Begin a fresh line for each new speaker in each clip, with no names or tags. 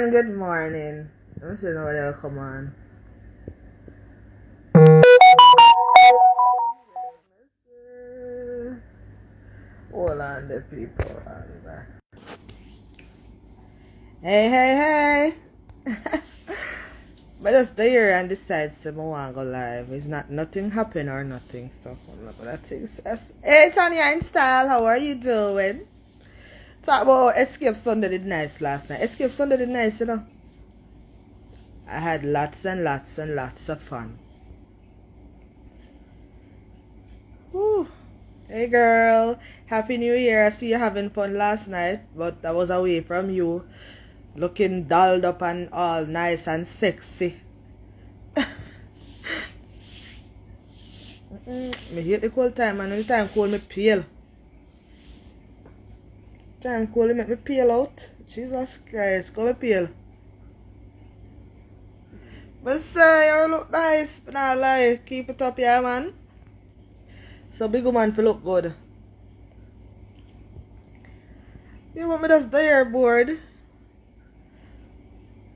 Good morning. I don't know why y'all come on. Hold on, the people. Hey. But just there and decide to want to go live. It's not nothing happen or nothing. So I'm not gonna think. Hey, Tanya in style, how are you doing? Talk about Escape Sunday did nice last night. Escape Sunday did nice, you know. I had lots and lots and lots of fun. Whew. Hey girl, Happy New Year. I see you having fun last night, but I was away from you. Looking dolled up and all nice and sexy. Me hate the cold time, and when the time cold me pale. Time cold it make me pale out. Jesus Christ, go me pale. But say you look nice, but not lie. Keep it up, yeah man. So big woman for look good. You want me just there bored?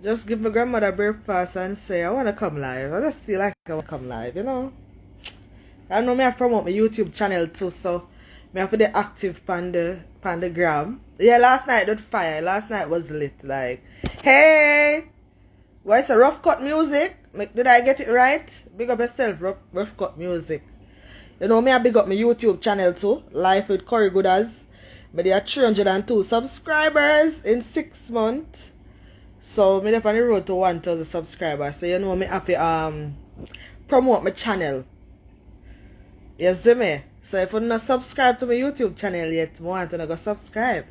Just give my grandmother breakfast and say I want to come live. I just feel like I want to come live, you know. I know me have to promote my YouTube channel too, so me have to be active on the gram. Yeah, last night did fire. Last night was lit. Like, hey, what's a rough cut music? Did I get it right? Big up yourself, rough cut music. You know me, I big up my YouTube channel too. Life with GOODAS. But there are 302 subscribers in 6 months. So me up on the road to 1,000 subscribers. So you know me have to promote my channel. You see me? So if you're not subscribed to my YouTube channel yet, I want to go subscribe.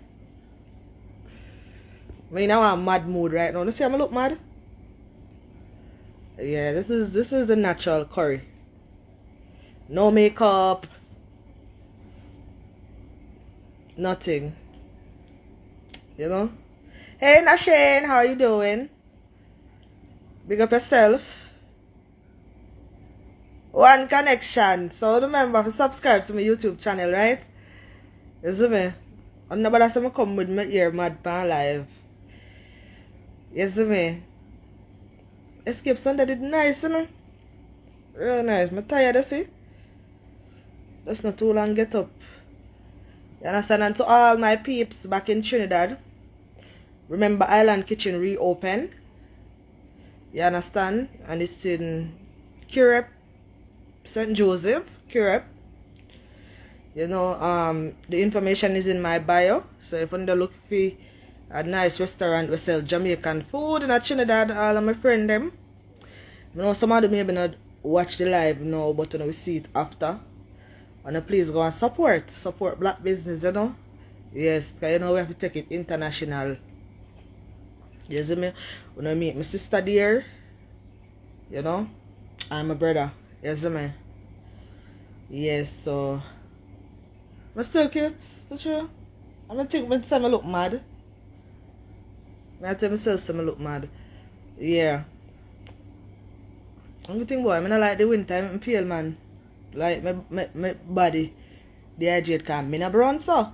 Me now I'm mad mood right now. You see how I look mad? Yeah, this is the natural curry. No makeup. Nothing. You know? Hey Nashane, how are you doing? Big up yourself. One connection. So remember to subscribe to my YouTube channel, right? You see me? And nobody say me come with my ear mad pan live. You see me? Escape Sunday did nice, you know? Real nice. I'm tired, you see? Just not too long get up. You understand? And to all my peeps back in Trinidad, remember Island Kitchen reopen. You understand? And it's in Curep, St. Joseph, Curep. You know, the information is in my bio. So if you want to look for a nice restaurant we sell Jamaican food in Trinidad, all of my friends them. You know, some of them maybe not watch the live now, but you know, we see it after. And please go and support black business, you know. Yes, because you know we have to take it international. You see me? When I meet my sister there, you know, and my brother. You see me? Yes, so I'm still cute, for sure. I'm gonna think myself I look mad. I tell myself I look mad. Yeah. I'm think boy, I don't like the winter, I'm pale man. Like my body dehydrate because I'm not brown so.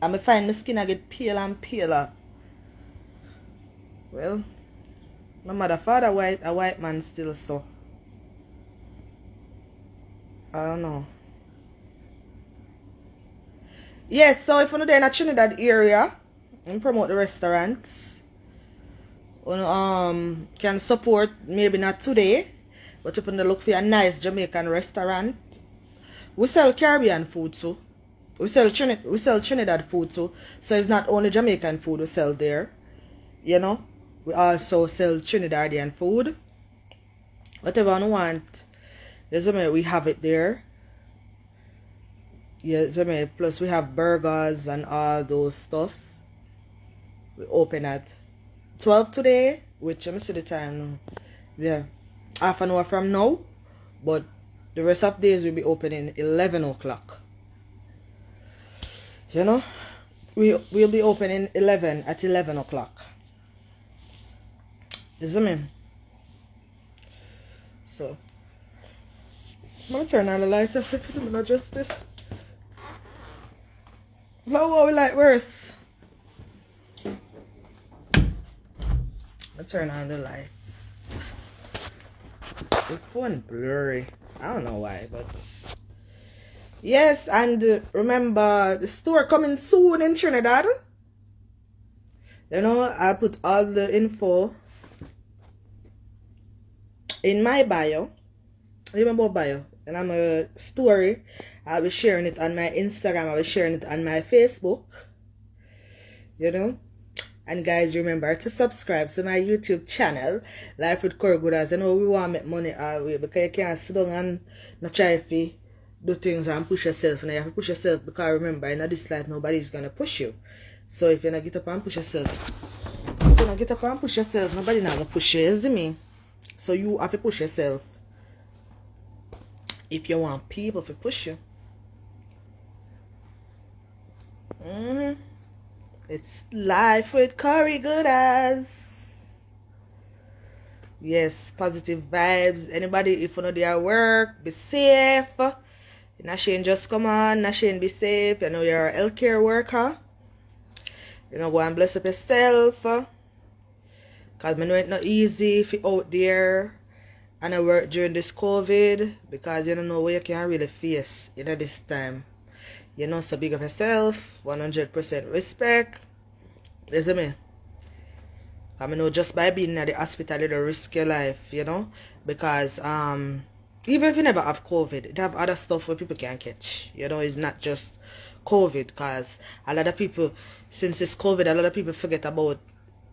And I find my skin I get pale and paler. Well, my mother father a white man still so. I don't know. Yes, so if you're in a Trinidad area and promote the restaurants, you can support, maybe not today, but if you look for a nice Jamaican restaurant. We sell Caribbean food too. We sell Trinidad food too. So it's not only Jamaican food we sell there. You know? We also sell Trinidadian food. Whatever you want. You see me, we have it there. You see me, plus we have burgers and all those stuff. We open at 12 today, which let me see the time now. Yeah. Half an hour from now. But the rest of days will be opening 11 o'clock. You know? We'll be opening at 11 o'clock. You see me? So I'm gonna turn on the light. I said, I'm gonna adjust this. How what we like worse? Let's turn on the lights. The phone blurry. I don't know why, but yes, and remember the store coming soon in Trinidad. You know, I put all the info in my bio. Remember bio? And I'm a story. I'll be sharing it on my Instagram. I'll be sharing it on my Facebook. You know? And guys, remember to subscribe to my YouTube channel, Life with GOODAS. You know, we want to make money all way because you can't sit down and not try to do things and push yourself. And you have to push yourself because remember, in this life, nobody's going to push you. So if you not get up and push yourself, nobody's not going to push you. You see me? So you have to push yourself if you want people to push you. It's Life with GOODAS. Yes, positive vibes. Anybody, if you know their work, be safe. Nashane, just come on. Nashane, be safe. You know you're a healthcare worker. You know, go and bless up yourself. Because I know it's not easy if you're out there and I work during this COVID. Because you don't know what you can really face this time. You know, so big of yourself, 100% respect. Listen to me. I know just by being at the hospital, it'll risk your life, you know. Because even if you never have COVID, it have other stuff where people can catch. You know, it's not just COVID. Because a lot of people, since it's COVID, a lot of people forget about,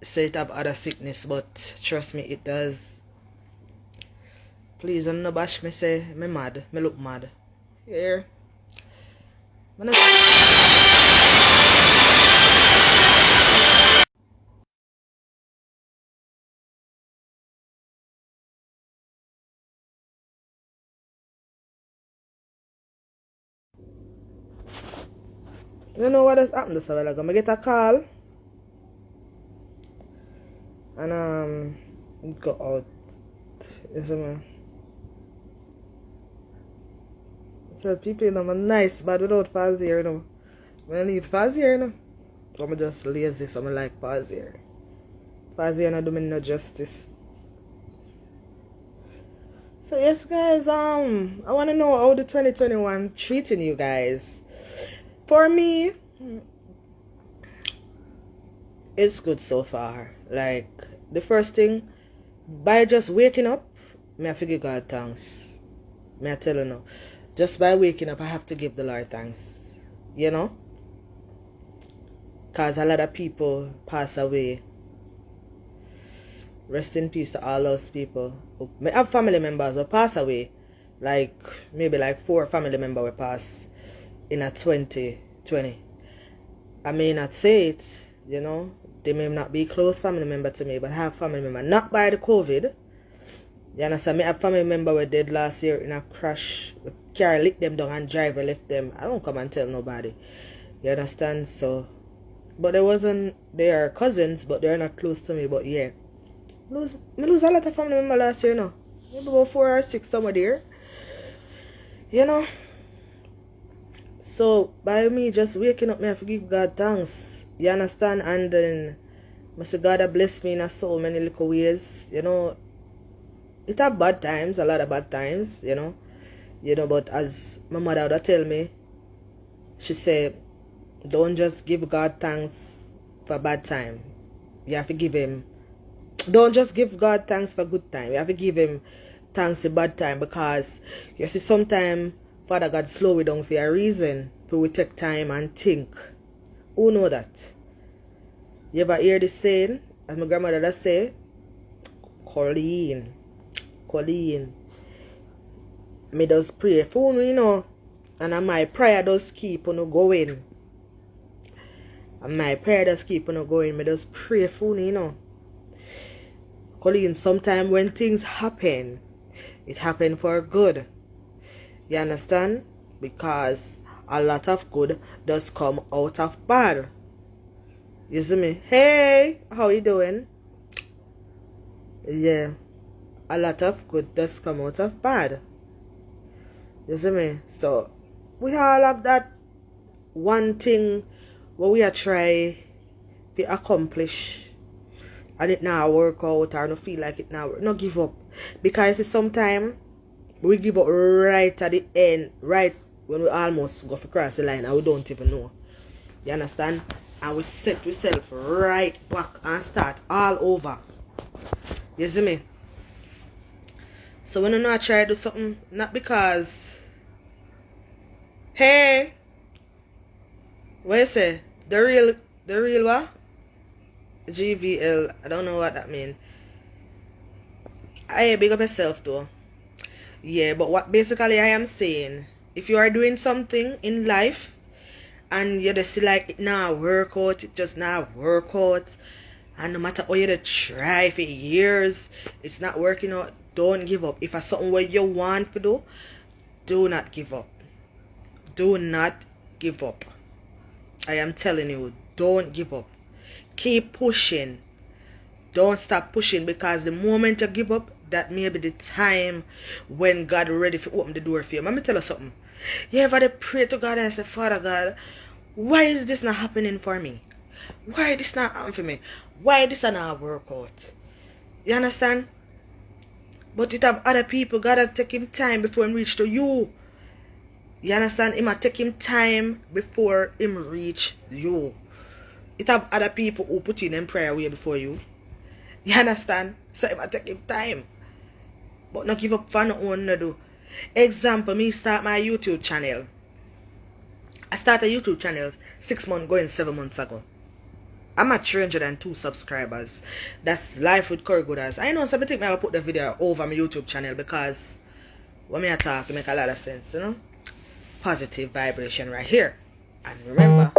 say it have other sickness. But trust me, it does. Please don't bash me, say, me mad. Me look mad. Here. You know what has happened this while ago? I get a call and go out. You see me? So people, you know, I'm nice, but without pause here, you know. I need pause here, you know. So I'm just lazy, so I like pause here. Pause here not do me no justice. So yes guys, I wanna know how the 2021 treating you guys. For me, it's good so far. Like the first thing, by just waking up, me have to give God thanks. Me I tell you now. Just by waking up, I have to give the Lord thanks. You know? Because a lot of people pass away. Rest in peace to all those people. I have family members who pass away. Like, maybe like 4 family members will pass in a 2020. I may not say it, you know. They may not be close family member to me, but I have family member. Not by the COVID. You understand? I have family member were dead last year in a crash. The car licked them down and driver left them. I don't come and tell nobody. You understand? So, but they are cousins, but they're not close to me. But yeah, I lose a lot of family member last year, you know. Maybe about 4 or 6 somewhere there. You know? So, by me just waking up, I have to give God thanks. You understand? And then, I say God have blessed me in so many little ways. You know, it have bad times, a lot of bad times, you know. You know, but as my mother would tell me, she said, don't just give God thanks for bad time. You have to give him, don't just give God thanks for good time. You have to give him thanks for bad time, because you see sometimes Father God slow we down for a reason. For we take time and think. Who know that? You ever hear this saying, as my grandmother does say, Colleen. Me does pray for you, you know. And my prayer does keep on going. And my prayer does keep on going. Me does pray for you, you know. Colleen, sometimes when things happen, it happen for good. You understand? Because a lot of good does come out of bad. You see me? Hey, how you doing? Yeah. A lot of good does come out of bad. You see me? So, we all have that one thing what we are trying to accomplish and it now work out or no feel like it now, no give up. Because sometimes we give up right at the end, right when we almost go for cross the line and we don't even know. You understand? And we set ourselves right back and start all over. You see me? So when I know I try to do something, not because, hey, what you say? The real what? GVL, I don't know what that means. I big up yourself though. Yeah, but what basically I am saying, if you are doing something in life and you just see like it now work out, it just not work out, and no matter how you try for years, it's not working out, don't give up. If it's something what you want to do, do not give up. Do not give up. I am telling you, don't give up. Keep pushing. Don't stop pushing, because the moment you give up, that may be the time when God ready to open the door for you. Let me tell you something. You ever pray to God and say, Father God, why is this not happening for me? Why this not happening for me? Why this not work out? You understand? But it have other people. God will take him time before him reach to you. You understand? It might take him time before him reach you. It have other people who put in them prayer way before you. You understand? So it might take him time. But not give up for no one to do. Example, me start my YouTube channel. I started a YouTube channel 6 months going 7 months ago. I'm at 302 subscribers. That's Life with GOODAS. I know some people I will put the video over my YouTube channel because when I talk, it make a lot of sense, you know? Positive vibration right here. And remember,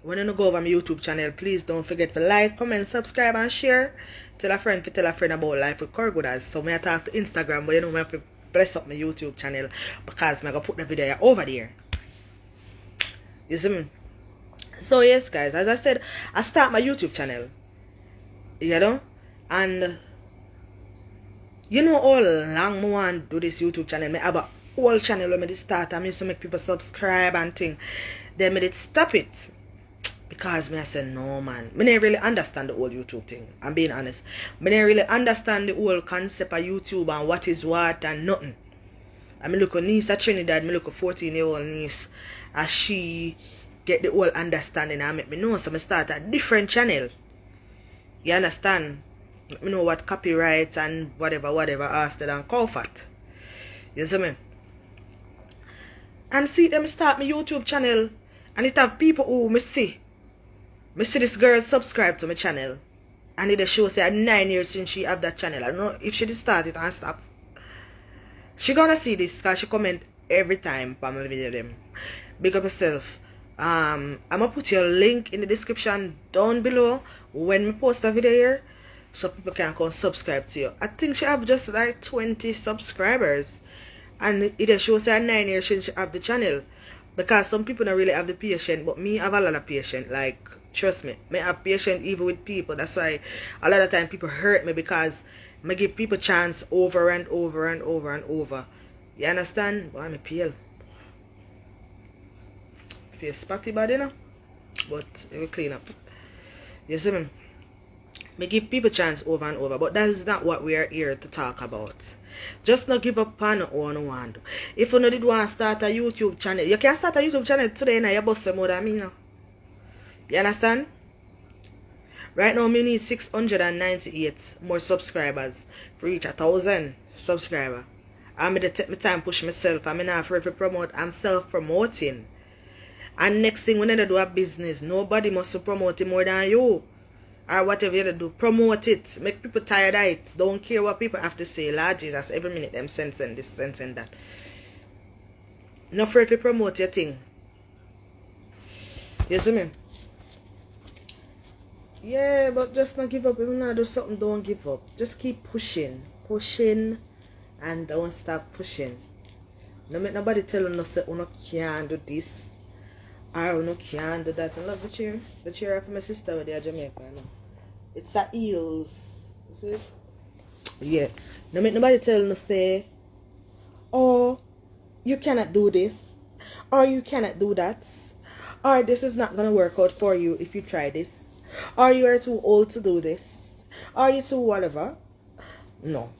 when you go over my YouTube channel, please don't forget to like, comment, subscribe, and share. Tell a friend about Life with GOODAS. So I talk to Instagram, but you know I have to bless up my YouTube channel because I'm going to put the video over there. You see me? So yes guys, as I said, I start my YouTube channel. You know? And you know how long I want to do this YouTube channel. I have a whole channel when I start. I used to make people subscribe and thing. Then I did stop it. Because I said, no man, I didn't really understand the whole YouTube thing. I'm being honest. I didn't really understand the whole concept of YouTube and what is what and nothing. I mean, look at niece at Trinidad, I look at 14-year-old niece, as she get the whole understanding and make me know. So I start a different channel. You understand? Let me know what copyrights and whatever after and comfort. You see me? And see them start my YouTube channel and it have people who me see this girl subscribe to my channel. And it show say 9 years since she have that channel. I don't know if she did start it and stop. She gonna see this because she comment every time for my video them. Big up yourself. I'm gonna put your link in the description down below when we post a video here, so people can come subscribe to you. I think she have just like 20 subscribers, and it shows her 9 years since she have the channel. Because some people don't really have the patience, but me have a lot of patience. Like, trust me, I have patience even with people. That's why a lot of time people hurt me, because I give people chance over and over and over and over. You understand? But I'm a pale. Feel spotty body, you know? But it will clean up. You see me? I give people chance over and over, but that is not what we are here to talk about. Just not give up on what you want. If you did want to start a YouTube channel, you can start a YouTube channel today and you bust more than me now. You understand? Right now, I need 698 more subscribers for reach 1,000 subscribers. I'm going to take my time push myself. I'm not afraid to promote. I'm self-promoting. And next thing, when I do a business, nobody must promote it more than you. Or whatever you do, promote it. Make people tired of it. Don't care what people have to say. Lord Jesus, every minute them sense and this, sense and that. Not afraid to promote your thing. You see me? Yeah, but just not give up. If you not do something, don't give up. Just keep pushing. Pushing and don't stop pushing. Don't make nobody tell you no say you can't do this. Or you can't do that. I love the chair. The chair for my sister with the Jamaica. No? It's a heels. You see? Yeah. Don't make nobody tell you no say, oh, you cannot do this. Or you cannot do that. Or this is not going to work out for you if you try this. Or you are too old to do this. Or you too whatever. No.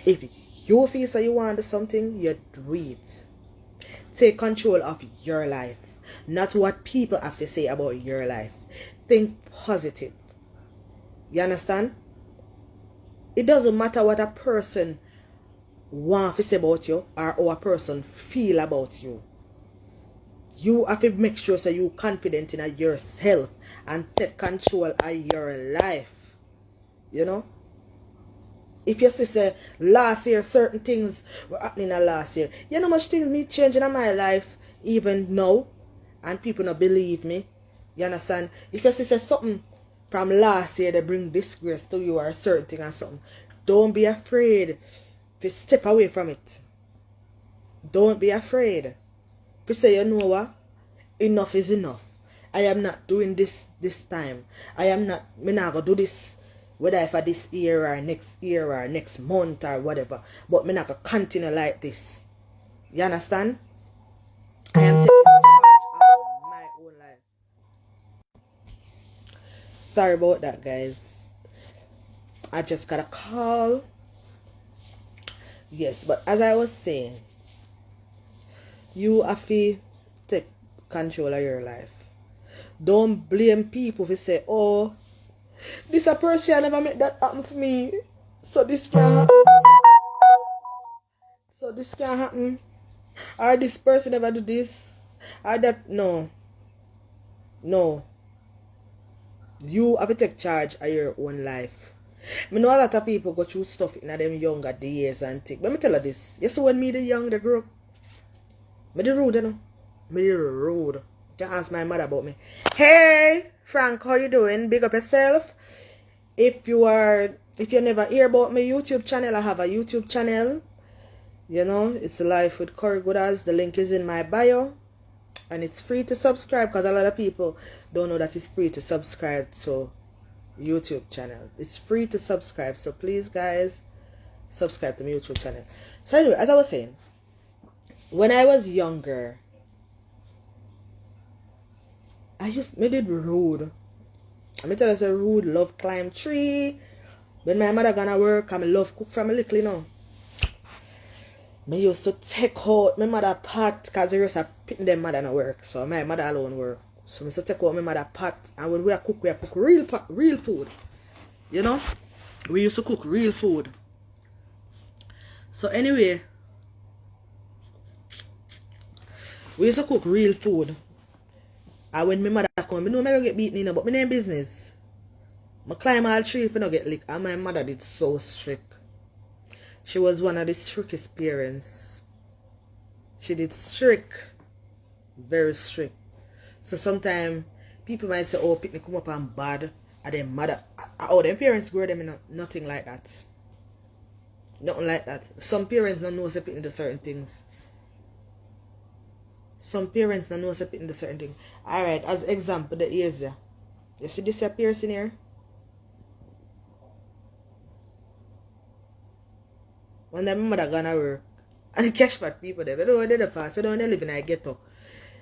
If you feel so you want to do something, you do it. Take control of your life. Not what people have to say about your life. Think positive. You understand? It doesn't matter what a person wants to say about you or how a person feel about you. You have to make sure so you're confident in yourself and take control of your life. You know? If you say last year certain things were happening in last year, you know much things me changing in my life even now, and people not believe me. You understand? If you say something from last year that bring disgrace to you or certain thing or something, don't be afraid to step away from it. Don't be afraid to say, you know what? Enough is enough. I am not doing this time. I'm not gonna do this whether for this year or next month or whatever. But I'm not gonna continue like this. You understand? I am taking charge of my own life. Sorry about that, guys. I just got a call. Yes, but as I was saying, you have to take control of your life. Don't blame people if you say, oh, this a person I never make that happen for me. So this can't happen. So this can't happen. Or this person never do this. Or that. No. No. You have to take charge of your own life. I know a lot of people go through stuff in them younger days and things. Let me tell you this. You see when me the young, the grow up. Me the rude, you know. Me the rude. You can ask my mother about me. Hey, Frank, how you doing? Big up yourself. If you never hear about my YouTube channel, I have a YouTube channel. You know, it's Life with GOODAS. The link is in my bio. And it's free to subscribe because a lot of people don't know that it's free to subscribe to YouTube channel. It's free to subscribe. So please, guys, subscribe to my YouTube channel. So anyway, as I was saying, when I was younger, me did rude. I tell us a rude, love climb tree. When my mother gonna work, I love cook from a little, you know. Me used to take out my mother pot because the rest of them mother no work. So my mother alone work. So I used to take out my mother pot, and when we cook real food. You know? We used to cook real food. So anyway, we used to cook real food. And when my mother come, I know I'm going to get beaten, you know, but my name business. I climb all tree if I don't get licked. And my mother did so strict. She was one of the strictest parents. She did strict. Very strict. So sometimes people might say, oh, picnic come up and bad. And then mother, oh, them parents grow them in nothing like that. Nothing like that. Some parents don't know say picnic do certain things. Some parents don't know say picnic do certain things. Alright, as example, the ears here. You see this here piercing here? When my mother gonna work, and the cash back people there, they don't know the past, they don't live in a ghetto.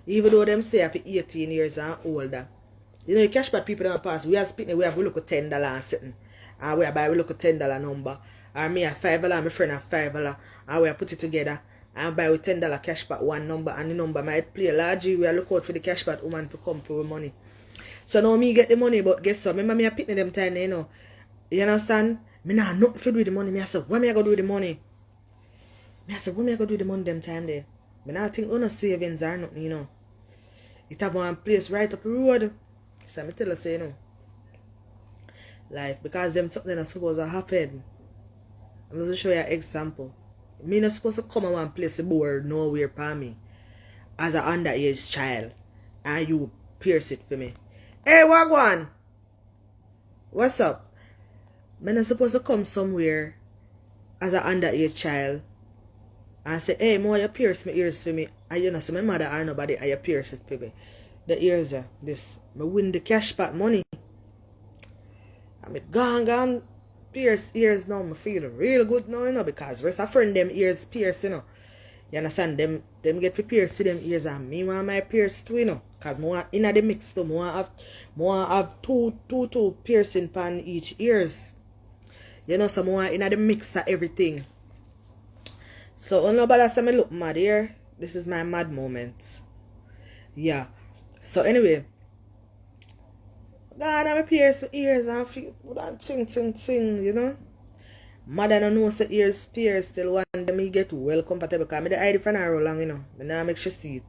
Even though them say after 18 years and older. You know, the cash back people don't pass. We have speaking, we have look at $10 and something. And we buy we look at $10 number. And me at $5, my friend at $5. And we put it together. And buy with $10 cash back one number. And the number might play large. We look out for the cash back woman to come for money. So now me get the money, but guess what? Remember me a picking them time, you know. You understand? Me nah nothing to do with the money. Me I say, what me I go do with the money? Me I say, what me I go do with the money them time there? Me nah think no savings or nothing, you know. It have one place right up the road. So I tell you, say, you know. Life, because them something that's supposed to happen. I'm going to show you an example. Me not supposed to come and one place board nowhere for me. As an underage child. And you pierce it for me. Hey, Wagwan! What's up? Me not supposed to come somewhere as an underage child and say, hey, Mo, you pierce my ears for me. And you know, so my mother or nobody, and you pierce it for me. The ears are this. Me win the cash back money. I'm gone, pierce ears now. I feel real good now, you know, because rest of friend them ears pierce, you know. You understand? Them get to pierce to them ears and me want my pierce too, you know. Cause more in the mix too, more have two piercing pan each ears. You know, so more in the mix of everything. So nobody say me look mad here. This is my mad moment. Yeah. So anyway, God, I'm pierce the ears and feel that ting, you know. Mother no know say ears pierce till one day me get well comfortable because me the hide it from her long, you know. Me now make she see it.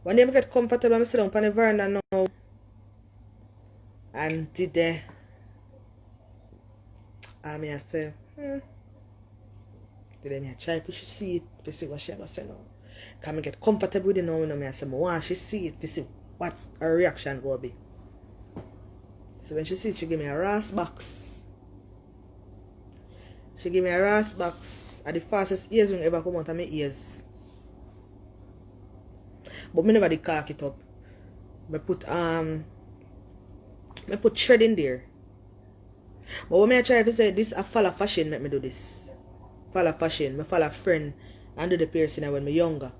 One day me get comfortable, I sit down on the veranda now and did there. And me I say, Did me I try if she see it, to see what she gonna say now. Can me get comfortable with it now, you know, me I say, I want she see it, to see what her reaction gonna be. So when she see it, she give me a ras box. She give me a ras box at the fastest ears ring ever come out of my ears. But me never did cock it up. Me put thread in there. But when I try to say this a follow fashion, make me do this. Follow fashion. Me follow friend and do the piercing when me younger.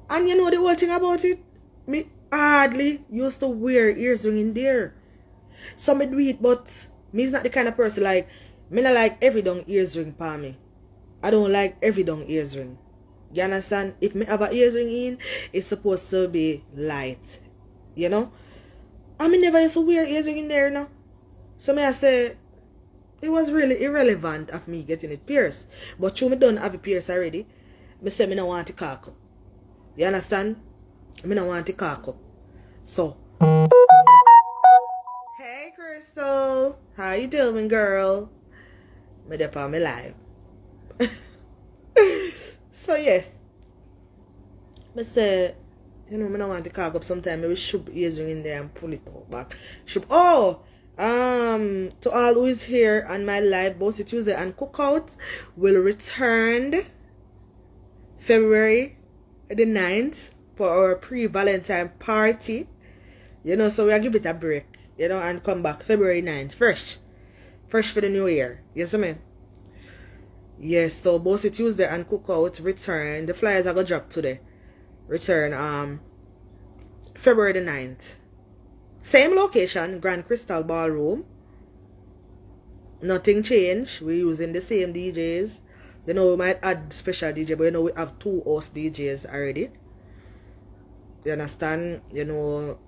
And you know the whole thing about it? Me hardly used to wear ears ring in there. So me do it, but me is not the kind of person like me not like every dung ears ring for me. I don't like every dung ears ring. You understand? If me have a ears ring in, it's supposed to be light. You know? I mean never used to wear ears ring in there now. So me I say it was really irrelevant of me getting it pierced. But you me done have it pierced already. Me say me don't want to cock up. You understand? Me don't want to cock up. So hey Crystal, how you doing, girl? Me dey on me live. So yes, me say, you know, me don't want to cock up. Sometimes maybe should ears ring in there and pull it out back. Should to all who is here on my live, Bossy Tuesday and Cookout will return February the 9th for our pre-Valentine party. You know, so we'll give it a break, you know, and come back February 9th. Fresh for the new year. Yes, I mean. Yes, so Bossy Tuesday and Cookout return. The flyers are gonna drop today. Return February the 9th. Same location, Grand Crystal Ballroom. Nothing changed. We're using the same DJs. You know, we might add special DJ, but you know we have 2 host DJs already. You understand? You know,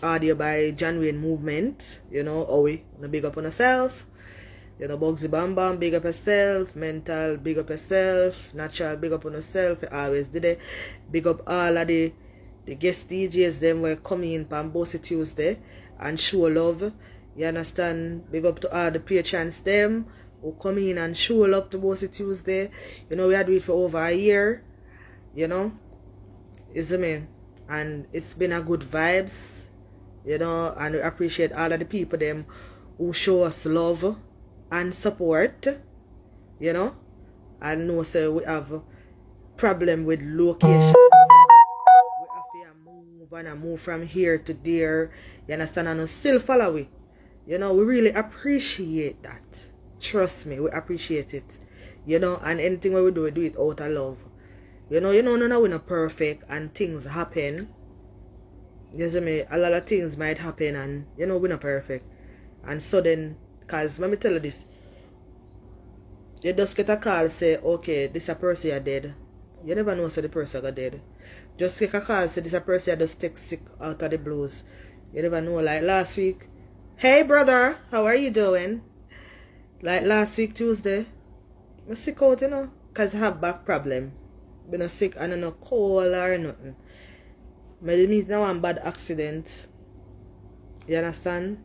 audio by John Wayne Movement. You know, Owie, big up on yourself. You know, Bugsy Bam Bam, big up yourself. Mental, big up yourself. Natural, big up on yourself. You always did it. Big up all of the guest DJs, them were coming in on Bossy Tuesday and show love. You understand? Big up to all the patrons, them who come in and show love to Bossy Tuesday. You know, we had it for over a year. You know, is I mean, and it's been a good vibes. You know, and we appreciate all of the people them who show us love and support. You know, I know so we have a problem with location. We have to move and move from here to there. You understand? And still follow we. You know, we really appreciate that. Trust me, we appreciate it. You know, and anything we do it out of love. You know, no, we're not perfect and things happen. You see me, a lot of things might happen and, you know, we're not perfect. And so then, because let me tell you this. You just get a call, say, okay, this a person you're dead. You never know, say the person got dead. Just get a call, say this a person you just take sick out of the blues. You never know, like last week. Hey brother, how are you doing? Like last week Tuesday, I'm sick out, you know, because I have back problem. Been a sick and no cold or nothing. Maybe meet now one bad accident. You understand?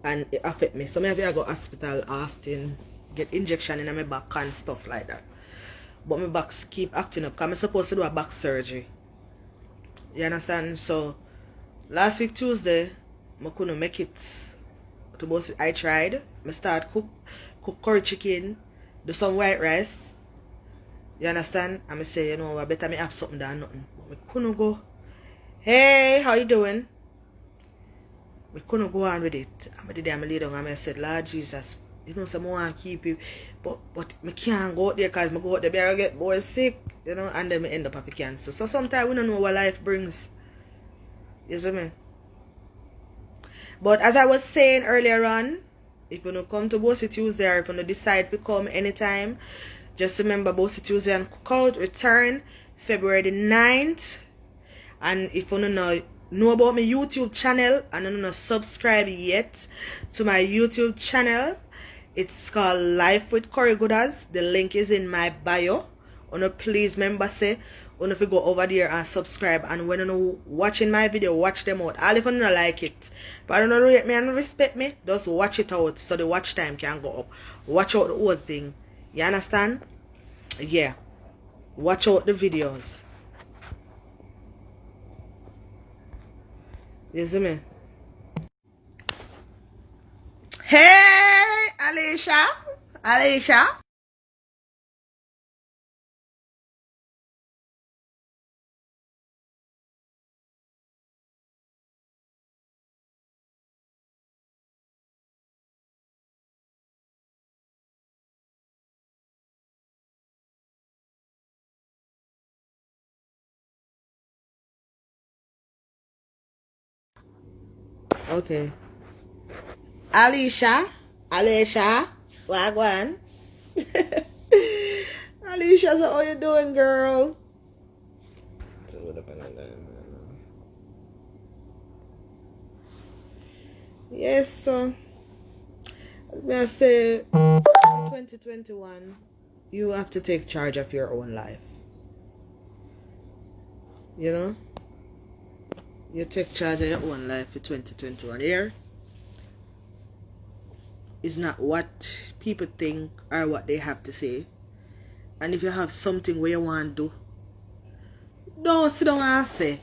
And it affect me. So maybe I go hospital often, get injection in my back and stuff like that. But my back keep acting up because I'm supposed to do a back surgery. You understand? So last week Tuesday, I couldn't make it to Bossy. I tried. I start cook curry chicken, do some white rice. You understand? And I say, you know, I better me have something than nothing. But I couldn't go. Hey, how you doing? We couldn't go on with it. I'm lay down and I said, Lord Jesus, You know, some want to keep it, but I can't go out there because I go out there, I get boy sick, you know, and then I end up having cancer. So sometimes we don't know what life brings. You see me? But as I was saying earlier on, if you don't come to Bossy Tuesday or if you don't decide to come anytime, just remember Bossy Tuesday and Cookout return February the 9th. And if you don't know about my YouTube channel and you don't subscribe yet to my YouTube channel, it's called Life with GOODAS. The link is in my bio. Please remember say, if you go over there and subscribe, and when you watching my video, watch them out. All if you don't like it, but you don't rate me and respect me, just watch it out so the watch time can go up. Watch out the whole thing. You understand? Yeah. Watch out the videos. You see me? Hey, Alicia. Okay. Alicia, wagwan. Alicia, so how you doing, girl? Yes, so I say 2021, you have to take charge of your own life. You know? You take charge of your own life for 2021. Here is not what people think or what they have to say. And if you have something where you want to do, don't sit down and say,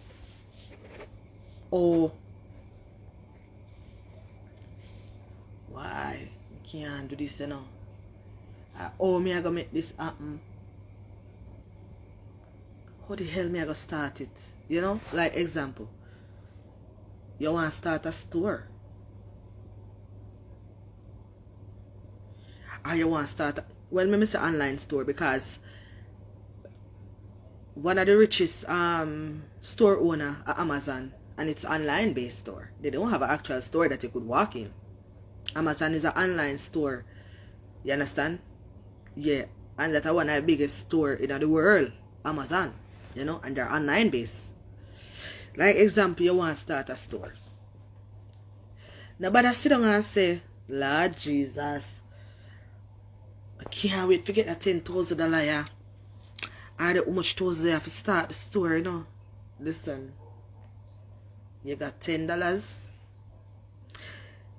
oh, why I can't do this, you know? Oh, me I gonna make this happen. How the hell me I gonna start it? You know, like example, you want to start a store, or you want to start well, me say online store, because one of the richest store owner at Amazon, and it's online based store. They don't have an actual store that you could walk in. Amazon is an online store. You understand? Yeah, and that's one of the biggest store in the world, Amazon. You know, and they're online based. Like example, you want to start a store. Nobody sit down and say, Lord Jesus, I can't wait to get that $10,000, yeah. Or how much $1,000 have to start the store, you know. Listen, you got $10,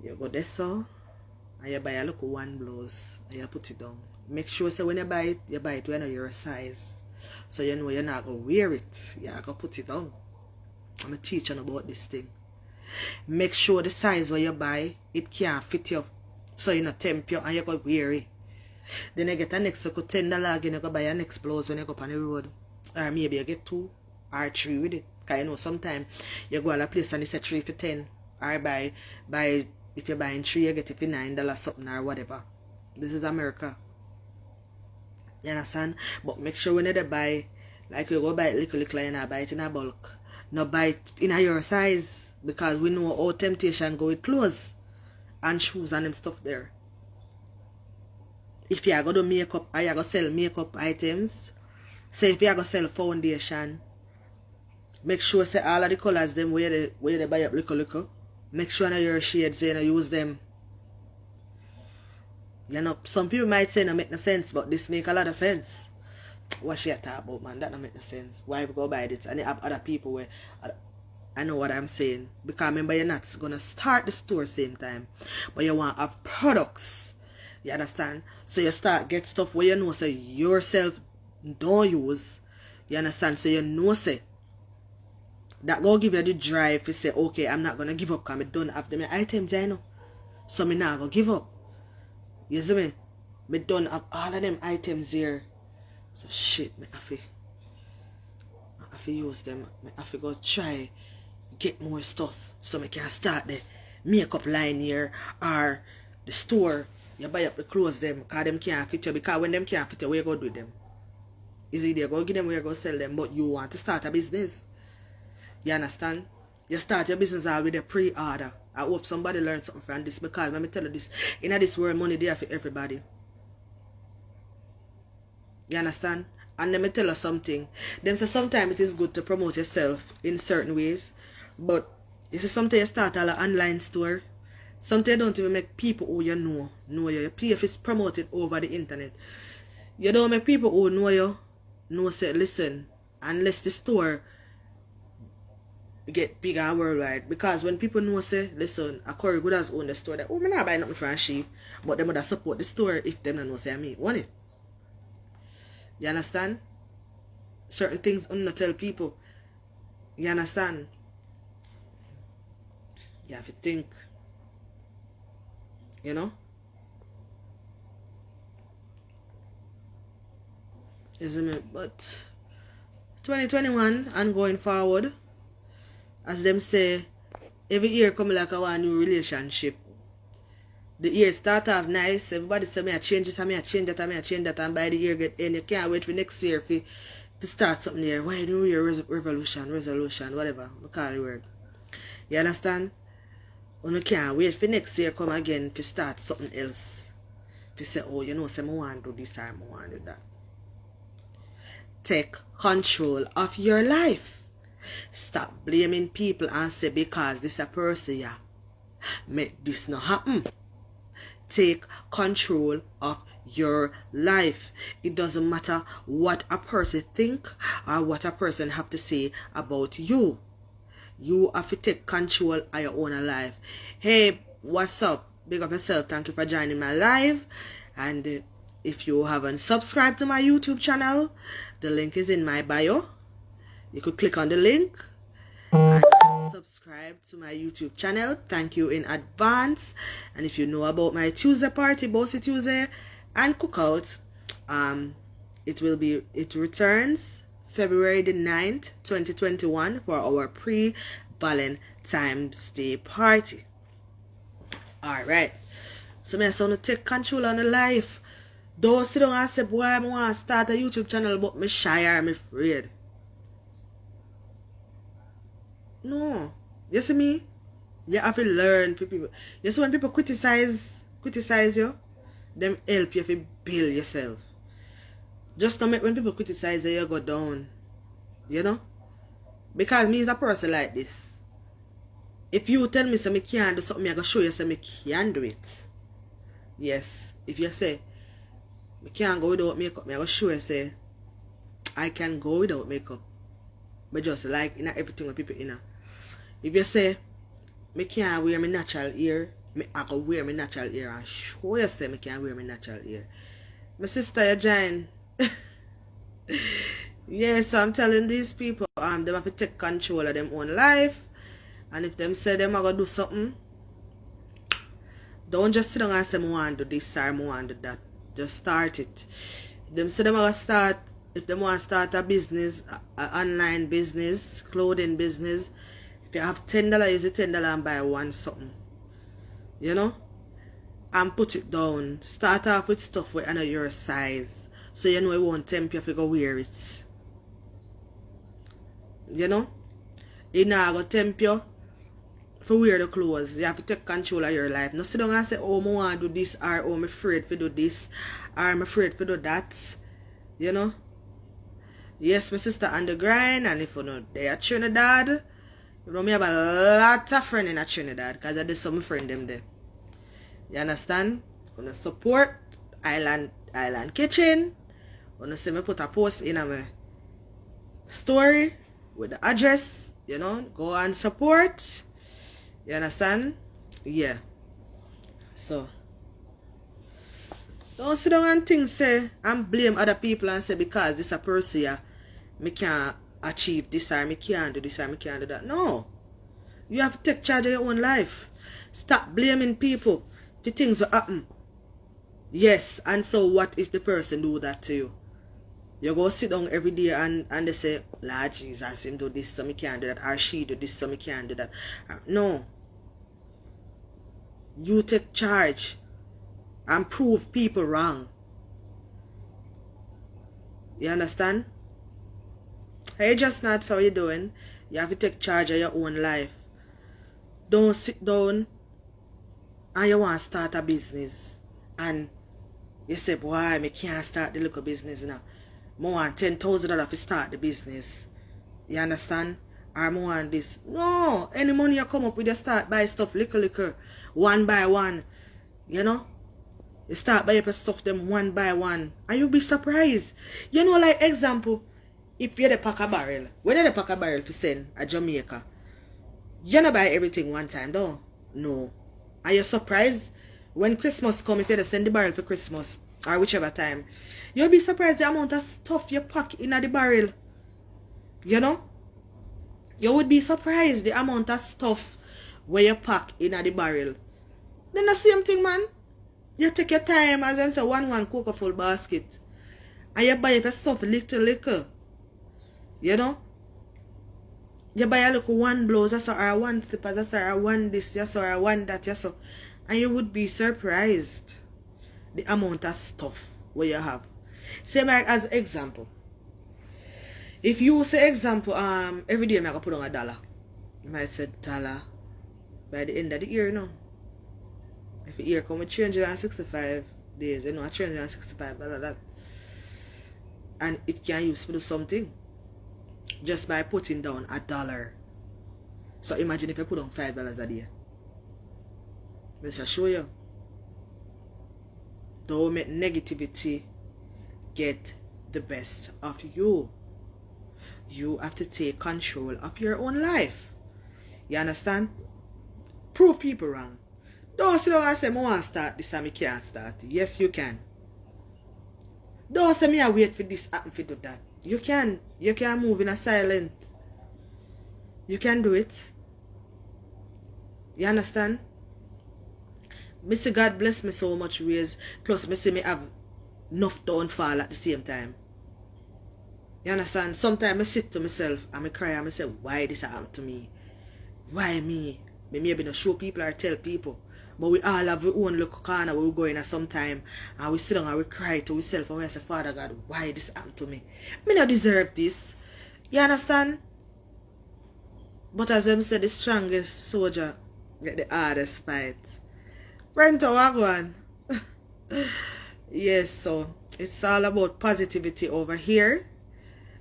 you go there so, and you buy a look one blouse, and you put it down. Make sure so when you buy it when your size. So you know you're not going to wear it. You're going to put it down. I'm teaching about this thing. Make sure the size where you buy, it can't fit you. So you not tempt you and you go wear it. Then you get a next $10 again, you go buy a next blouse when you go on the road. Or maybe you get 2 or 3 with it. Because you know sometimes you go to a place and they say 3 for 10. Or buy if you're buying 3, you get it for $9 something or whatever. This is America. You understand? But make sure when you buy, like you go buy it little and you buy it in a bulk. Not buy it in your size, because we know how temptation go with clothes and shoes and them stuff there. If you are going to makeup or you are going to sell makeup items, say if you are going to sell foundation, make sure say all of the colors them where they buy up little. Make sure that your shades you use them. You know, some people might say no make no sense, but this make a lot of sense. What she talk about, man, that don't make no sense. Why we go buy this and they have other people where I know what I'm saying. Because remember, you're not gonna start the store same time, but you want to have products. You understand? So you start get stuff where you know say yourself don't use. You understand? So you know say that go give you the drive to say, okay, I'm not gonna give up because I don't have them items I know. So me not gonna give up. You see me? Me don't have all of them items here. So shit, me have to use them. Me have to go try get more stuff so me can start the makeup line here or the store You buy up the clothes them because them can't fit you. Because when them can't fit you, where you go do with them? Is either you go give them where you go sell them, but you want to start a business. You understand? You start your business out with a pre-order. I hope somebody learns something from this, because let me tell you this, in this world, money there for everybody. You understand? And let me tell you something. Them say sometimes it is good to promote yourself in certain ways, but this is something you start an online store. Something you don't even make people who you know you. You pay if it's promoted over the internet. You don't make people who know you know say, listen, unless the store get bigger and worldwide. Because when people know say, listen, a Corey GOODAS own the store, that, oh, I'm not buying nothing from she, but them would support the store if them don't know say I mean, want it. You understand? Certain things I'm not tell people. You understand? You have to think. You know? Isn't it? But 2021 and going forward, as them say, every year come like a new relationship. The year start off nice, everybody say me I change this, I change that, I change that, and by the year get end, you can't wait for next year to start something here. Why do you resolution, whatever, we call the word. You understand? You can't wait for next year come again to start something else. To say, oh, you know, say I want to do this or I want to do that. Take control of your life. Stop blaming people and say because this a person, yeah, make this not happen. Take control of your life. It doesn't matter what a person think or what a person have to say about you. You have to take control of your own life. Hey, what's up? Big up yourself. Thank you for joining my live. And if you haven't subscribed to my YouTube channel, the link is in my bio. You could click on the link and subscribe to my YouTube channel. Thank you in advance. And if you know about my Tuesday party, Bossy Tuesday and Cookout, it returns February the 9th, 2021 for our pre-Valentine's Day party. Alright. So I want to take control on the life. Don't sit down and say, boy, I want to start a YouTube channel, but I'm shy or I'm afraid. No. You see me? You have to learn for people. You see when people criticize you, them help you to build yourself. Just don't make when people criticize you, you go down. You know? Because me is a person like this. If you tell me I can't do something, I'm going to show you I can do it. Yes. If you say, I can't go without makeup, I'm going to show you say, I can go without makeup. But just like in everything with people in. If you say, I can't wear my natural hair, I can wear my natural hair and show you say I can't wear my natural hair. My sister, you join. Yes, so I'm telling these people, they have to take control of their own life. And if them say them are going to do something, don't just sit down and say I want to do this or I want to do that. Just start it. If them say them are going to start, if they want to start a business, an online business, clothing business, if you have $10, use the $10 and buy one something. You know? And put it down. Start off with stuff with your size. So you know it won't tempt you if you go wear it. You know? It not going to tempt you for wear the clothes. You have to take control of your life. Not sit down and say, oh, I want to do this, or oh, I'm afraid to do this, or I'm afraid to do that. You know? Yes, my sister on the grind, and if you know they are Trinidad, you know me have a lot of friends in Trinidad, because I did some friend them there. You understand? Wanna support Island Kitchen. Wanna see me put a post in my story with the address, you know, go and support. You understand? Yeah. So don't sit down and think say and blame other people and say because this a person here, me can't achieve this or me can't do this or me can't do that. No. You have to take charge of your own life. Stop blaming people for things that happen. Yes, and so what if the person do that to you? You go sit down every day and they say, Lord Jesus, him do this so me can't do that, or she do this so me can't do that. No. You take charge. and prove people wrong. You understand? Hey, just not how you doing. You have to take charge of your own life. Don't sit down and you want to start a business and you say, boy, I can't start the little business now. I want $10,000 to start the business. You understand? Or I want this. No, any money you come up with, you start buy stuff little, one by one. You know? You start buy up stuff them one by one. And you'll be surprised. You know, like example, if you're the pack a barrel, when you pack a barrel for send a Jamaica, you don't buy everything one time, though. No. Are you surprised when Christmas come, if you send the barrel for Christmas or whichever time, you'll be surprised the amount of stuff you pack in the barrel. You know? You would be surprised the amount of stuff where you pack in the barrel. Then the same thing, man. You take your time, as I say, one cocoa full basket. And you buy your stuff little. You know? You buy a little one blouse, or one slippers, or one this, or one that, and you would be surprised the amount of stuff where you have. Say like as example. If you say example, every day I'm gonna put on $1. You might say $1 by the end of the year, no. If the year come with 365 days, you know, 365, blah, blah, blah. And it can use to do something just by putting down $1. So imagine if you put on $5 a day. Let's show you. Don't make negativity get the best of you. You have to take control of your own life. You understand? Prove people wrong. Don't sit down and say, I want to start this and I can't start. Yes, you can. Don't say, I wait for this happen to do that. You can. You can move in a silent. You can do it. You understand? Me say God bless me so much ways. Plus, me say me have enough downfall at the same time. You understand? Sometimes I sit to myself and I cry and I say, why this happened to me? Why me? Me maybe not show people or tell people. But we all have our own little corner where we go in at some time and we sit down and we cry to ourselves and we say, Father God, why this happened to me? Me not deserve this. You understand? But as them say, the strongest soldier get the hardest fight. Friend to one. Yes, so it's all about positivity over here.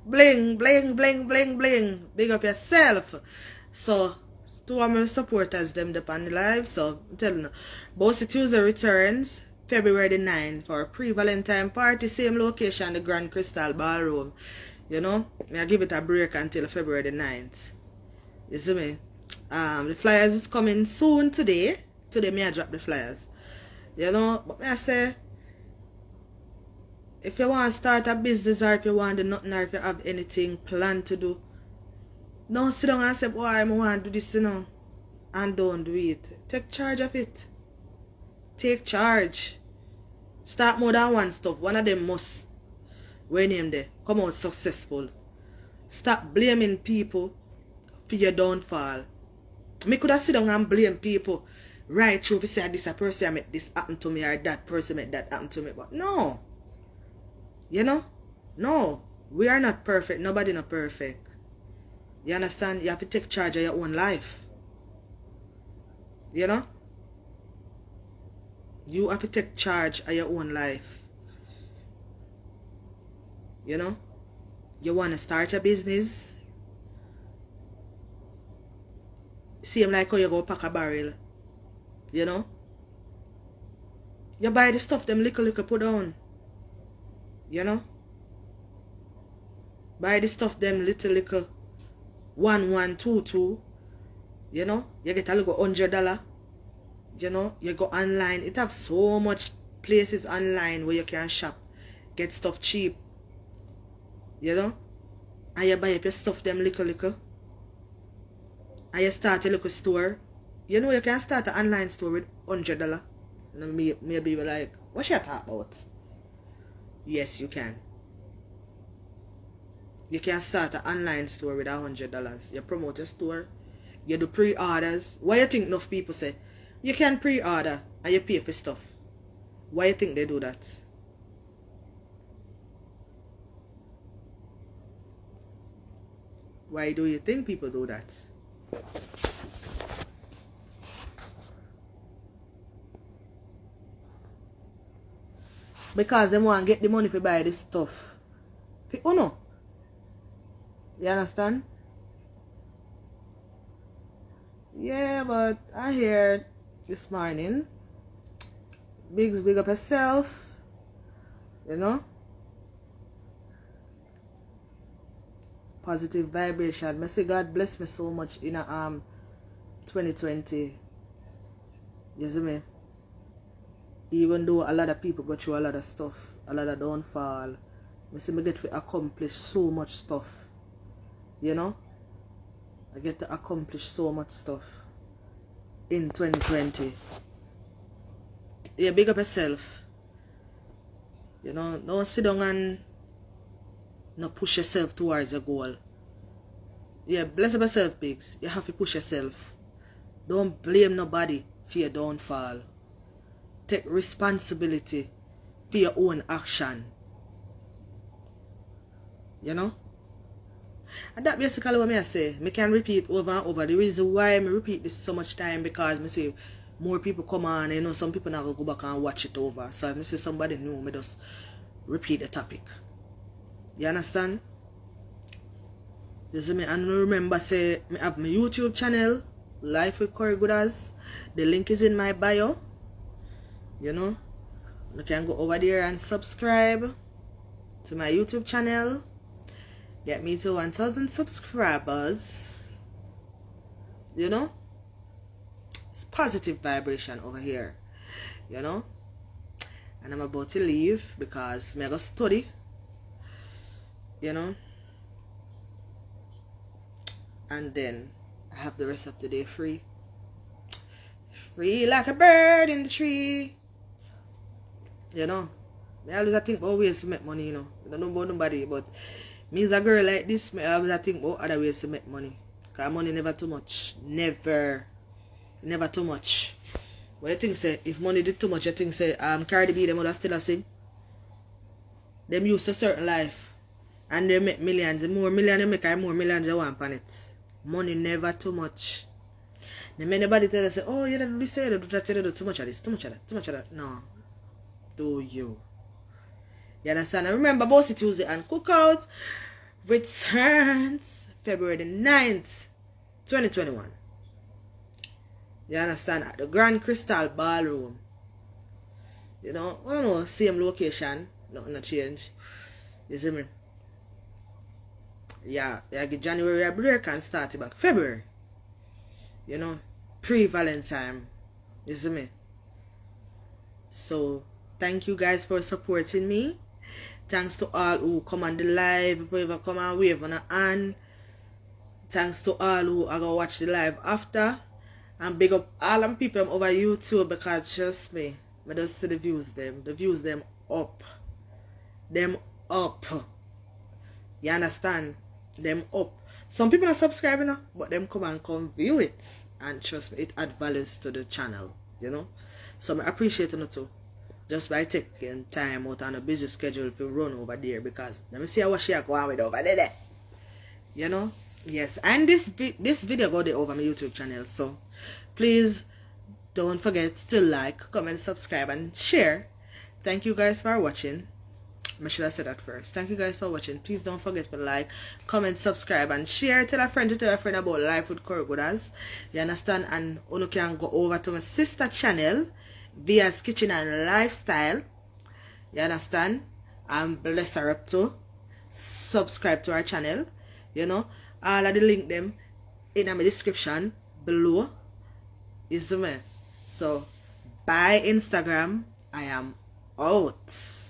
Bling, bling, bling, bling, bling. Big up yourself. So, to all my supporters, them on the live. So, I'm telling you, Bossy Tuesday returns February the 9th for a pre-Valentine party. Same location, the Grand Crystal Ballroom. You know, I give it a break until February the 9th. You see me? The flyers is coming soon today. Today, me I drop the flyers. You know, but me I say, if you want to start a business or if you want to do nothing or if you have anything planned to do, don't sit down and say, boy, I want to do this, you know, and don't do it. Take charge of it. Take charge. Start more than one stuff. One of them must, when him there, come out successful. Stop blaming people for your downfall. Me could have sit down and blame people right through if you say this a person made this happen to me or that person made that happen to me. But no. You know? No. We are not perfect. Nobody not perfect. You understand? You have to take charge of your own life. You know? You have to take charge of your own life. You know? You want to start a business. Same like how you go pack a barrel. You know? You buy the stuff them little put down. You know? Buy the stuff them little 1122. You know? You get a little $100. You know? You go online. It have so much places online where you can shop. Get stuff cheap. You know? And you buy up your stuff them little. And you start a little store. You know you can start an online store with $100. And maybe you're like, what you talk about? Yes, you can. You can start an online store with $100. You promote a store. You do pre-orders. What you think enough people say? You can pre-order and you pay for stuff. Why you think they do that? Why do you think people do that? Because they want to get the money to buy this stuff. Oh no. You understand? Yeah, but I heard this morning, Biggs, big up yourself. You know? Positive vibration. I say God bless me so much in 2020. You see me? Even though a lot of people go through a lot of stuff, a lot of downfall, I say I get to accomplish so much stuff. You know? I get to accomplish so much stuff in 2020. Yeah, big up yourself. You know, don't sit down and not push yourself towards a goal. Yeah, bless up yourself, Biggs. You have to push yourself. Don't blame nobody for your downfall. Take responsibility for your own action. You know? And that basically what I say. I can repeat over and over. The reason why I repeat this so much time because I say more people come on, you know, some people now go back and watch it over. So if I say somebody new, I just repeat the topic. You understand? You see me? And remember, say, I have my YouTube channel, Life with GOODAS. The link is in my bio. You know? You can go over there and subscribe to my YouTube channel. Get me to 1,000 subscribers. You know? It's positive vibration over here. You know? And I'm about to leave because I'm going to study. You know? And then I have the rest of the day free. Free like a bird in the tree. You know? I always think about ways to make money, you know. I don't know about nobody, but me as a girl like this, I always think about other ways to make money. Because money never too much. Never too much. But you think say, if money did too much, you think say, Cardi B, them would still a sing. Them used to certain life. And they make millions. The more millions they make, the more millions they want on it. Money never too much. Then anybody tell us, say, oh, you don't do this, you do that, you do too much of this, too much of that, too much of that. No. Do you? You understand? And remember, Bossy Tuesday and Cookout returns February the 9th, 2021. You understand? At the Grand Crystal Ballroom. You know, I don't know, same location, nothing no change. You see me? Yeah, get January a break and start it back February. You know, pre-Valentine. You see me? So, thank you guys for supporting me. Thanks to all who come on the live, if you ever come and wave on a hand. Thanks to all who are going to watch the live after. And big up all them people over YouTube because trust me, I just see the views them up. Them up. You understand? Them up. Some people are subscribing, but them come view it. And trust me, it adds values to the channel. You know? So I appreciate it too. Just by taking time out on a busy schedule to run over there because let me see what she are going with over there. You know? Yes. And this video go there over my YouTube channel. So please don't forget to like, comment, subscribe, and share. Thank you guys for watching. I should have said that first. Thank you guys for watching. Please don't forget to like, comment, subscribe, and share. Tell a friend about Life with GOODAS. You understand? And you can go over to my sister channel, Via's Kitchen and Lifestyle. You understand? And bless her up to subscribe to our channel. You know? All of the link them in my description below. Is me. So, bye Instagram. I am out.